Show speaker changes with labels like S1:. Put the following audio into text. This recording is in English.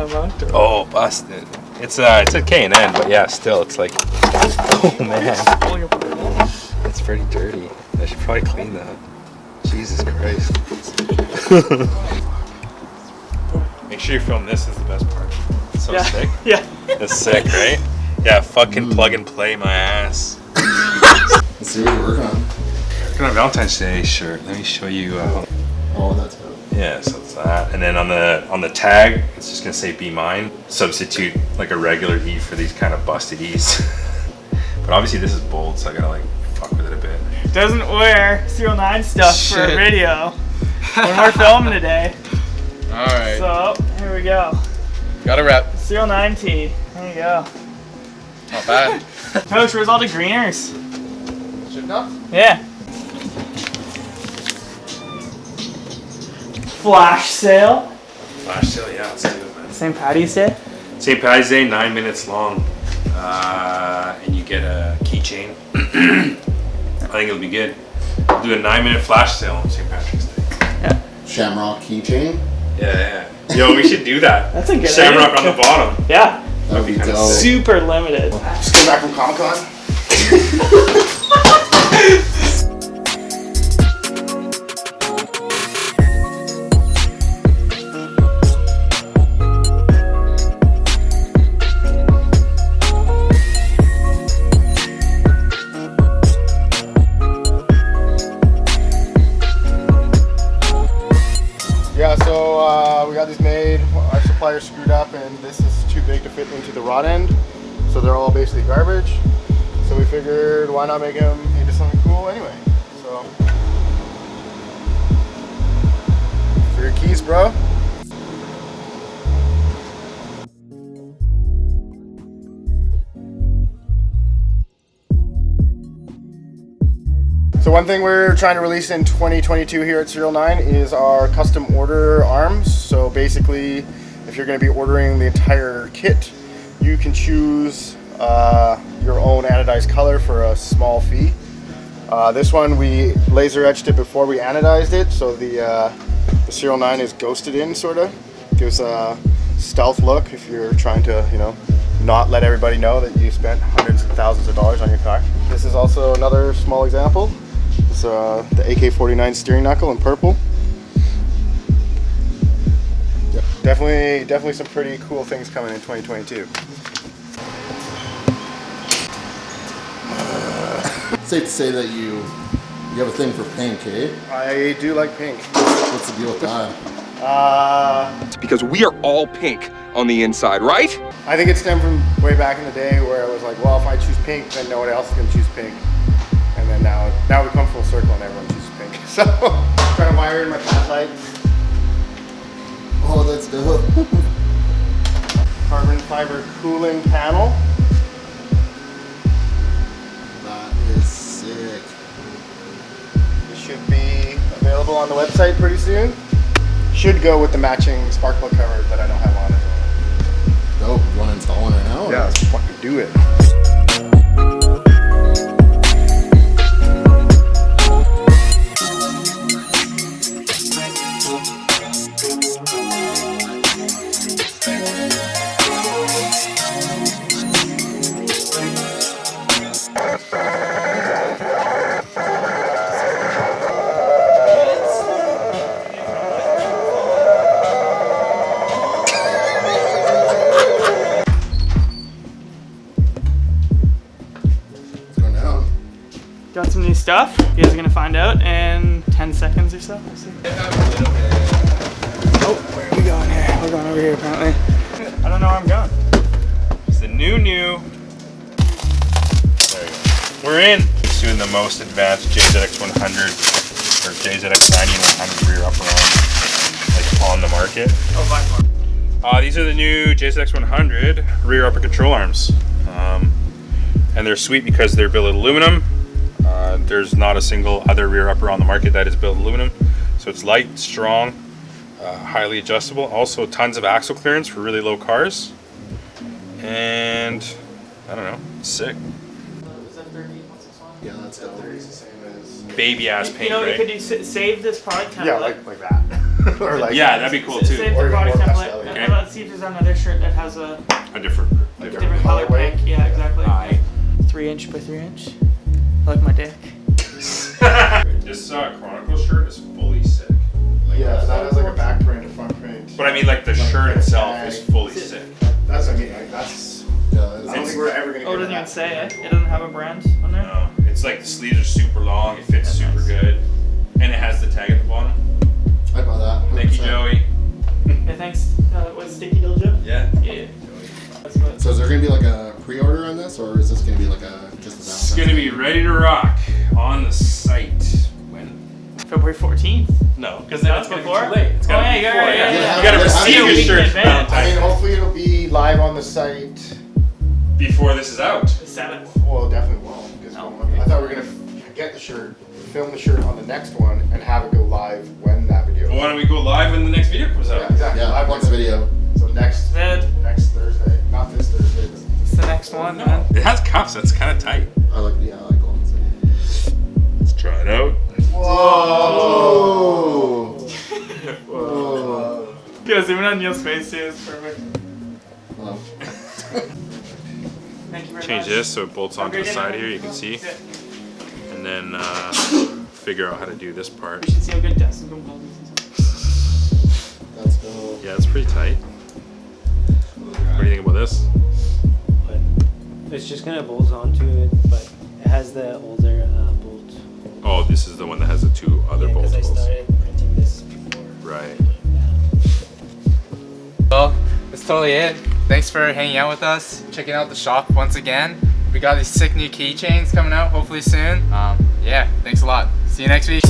S1: Oh, busted. It's a K&N, but yeah, still, it's like, oh man, it's pretty dirty. I should probably clean that. Jesus Christ. Make sure you film this is the best part. It's so sick.
S2: Yeah.
S1: It's sick, right? Yeah, fucking plug and play my ass.
S3: Let's see what you're working on.
S1: Working on a Valentine's Day shirt. Let me show you.
S3: Oh, that's good.
S1: Yeah, so it's that. And then on the tag, it's just gonna say "Be Mine." Substitute like a regular E for these kind of busted E's. But obviously this is bold, so I gotta like fuck with it a bit.
S2: Doesn't wear SERIALNINE stuff for a video when we're filming today.
S4: All right.
S2: So here we go.
S4: Got a rep.
S2: SERIALNINE tee. There you go.
S4: Not bad.
S2: Coach, where's all the greeners?
S4: Should enough?
S2: Yeah. Flash sale.
S1: Flash sale, yeah, let's do it, man.
S2: St. Paddy's Day.
S1: St. Paddy's Day, 9 minutes long. And you get a keychain. I think it'll be good. We'll do a 9-minute flash sale on St. Patrick's Day.
S2: Yeah.
S3: Shamrock keychain.
S1: Yeah. Yo, we should do that.
S2: That's a good
S1: Shamrock
S2: idea.
S1: on the bottom.
S2: Yeah.
S3: That'd be
S1: kinda
S3: dope.
S1: sick.
S2: Super limited.
S3: Just came back from Comic-Con. Yeah, so we got these made. Our supplier screwed up and this is too big to fit into the rod end. So they're all basically garbage. So we figured why not make them into something cool anyway. So for your keys, bro. So one thing we're trying to release in 2022 here at SERIALNINE is our custom order arms. So basically, if you're going to be ordering the entire kit, you can choose your own anodized color for a small fee. This one we laser etched it before we anodized it, so the SERIALNINE is ghosted in, sort of. Gives a stealth look if you're trying to, you know, not let everybody know that you spent hundreds of thousands of dollars on your car. This is also another small example. It's the AK-49 steering knuckle in purple. Yeah, definitely some pretty cool things coming in 2022.
S5: Safe to say that you have a thing for pink, eh?
S3: I do like pink.
S5: What's the deal with that?
S6: Because we are all pink on the inside, right?
S3: I think it stemmed from way back in the day where I was like, well, if I choose pink, then no one else is gonna choose pink. And then now we come full circle and everyone chooses pink. So, trying to wire in my path light.
S5: Oh, that's dope.
S3: Carbon fiber cooling panel.
S5: That is sick.
S3: It should be available on the website pretty soon. Should go with the matching spark plug cover that I don't have on it.
S5: Dope. You want to install one right now?
S3: Yeah, let's fucking do it.
S2: Got some new stuff. You guys are gonna find out in 10 seconds or so. We'll see. Oh, where are we going here? We're going over here apparently. I don't know where I'm going.
S1: It's the new. There you go. We're in. Just doing the most advanced JZX100 or JZX90 and 100 rear upper arm like on the market.
S2: Oh, by far.
S1: These are the new JZX100 rear upper control arms. And they're sweet because they're built in aluminum. There's not a single other rear upper on the market that is built in aluminum. So it's light, strong, highly adjustable. Also tons of axle clearance for really low cars. And I don't know, it's sick.
S2: Is that 30? What's this one?
S3: Yeah, that's definitely the same as...
S1: Baby ass paint,
S2: You know,
S1: right?
S2: you could do save this product template.
S3: Yeah, like that. Or like...
S1: Yeah, that'd be cool too.
S2: Save the
S3: Or
S2: product
S3: more
S2: template
S3: pastel, yeah.
S1: Okay.
S2: Let's see if there's another shirt that has a
S1: different.
S2: different color
S3: colorway.
S2: pink. Yeah, exactly.
S1: Aye.
S2: 3" by 3". I like my dick.
S1: This Chronicle shirt is fully sick.
S3: Yeah, that has like a back print, a front print.
S1: But I mean, like the
S3: Like
S1: shirt
S3: a
S1: itself
S3: tag.
S1: is fully sick.
S3: That's what I mean. Like, that's.
S5: Yeah,
S3: I don't think we're ever gonna
S2: Oh, it
S3: get
S2: doesn't even
S3: that.
S2: say it. It doesn't have a brand on there.
S1: No, it's like the sleeves are super long. It fits super
S2: nice.
S1: good, and it has the tag at the bottom.
S5: I'd buy that.
S1: Thank you,
S5: 100%.
S1: Joey.
S2: Yeah, thanks. Was Sticky Dill Joe?
S1: Yeah.
S2: Yeah. That's what.
S5: So is there gonna be like a pre-order on this, or is this gonna be like a just a
S1: It's gonna be ready to rock on the site when.
S2: February 14th.
S1: No, because
S2: That's before?
S1: Too late. It's
S2: Oh,
S1: gotta
S2: yeah,
S1: be
S2: you got
S1: before,
S2: it, yeah, yeah.
S1: You gotta
S5: Yeah,
S1: receive
S5: yeah.
S1: your
S2: Week in
S1: shirt.
S2: advance.
S3: I mean, hopefully it'll be live on the site.
S1: Before this is out.
S2: The 7th.
S3: Well, it definitely won't. Because
S2: Oh,
S3: I thought we were gonna get the shirt, film the shirt on the next one, and have it go live when that video.
S1: Well, why don't we go live when the next video comes out?
S3: Yeah, exactly.
S5: Yeah,
S3: live
S5: next
S3: on the-
S5: video.
S3: So next
S2: Then
S3: Thursday, not this Thursday. But
S2: it's the next one, man.
S1: It has cuffs. That's kind of tight.
S5: I like the ones.
S1: Let's try it out.
S5: Whoa!
S2: Yeah, zoom in on Neil's face too. It's perfect.
S5: Hello.
S2: Thank you very
S1: Change
S2: much.
S1: this so it bolts onto the side here. You can see, and then figure out how to do this part.
S2: We should see how good Destin can hold this.
S5: That's cool.
S1: Yeah, it's pretty tight. What do you think about this?
S7: But it's just gonna bolt onto it, but it has the older bolt.
S1: Oh, this is the one that has the two other
S7: Yeah,
S1: bolt
S7: 'cause I
S1: holes.
S7: started printing this before.
S1: Right.
S4: Well, that's totally it. Thanks for hanging out with us, checking out the shop once again. We got these sick new keychains coming out hopefully soon. Yeah, thanks a lot. See you next week.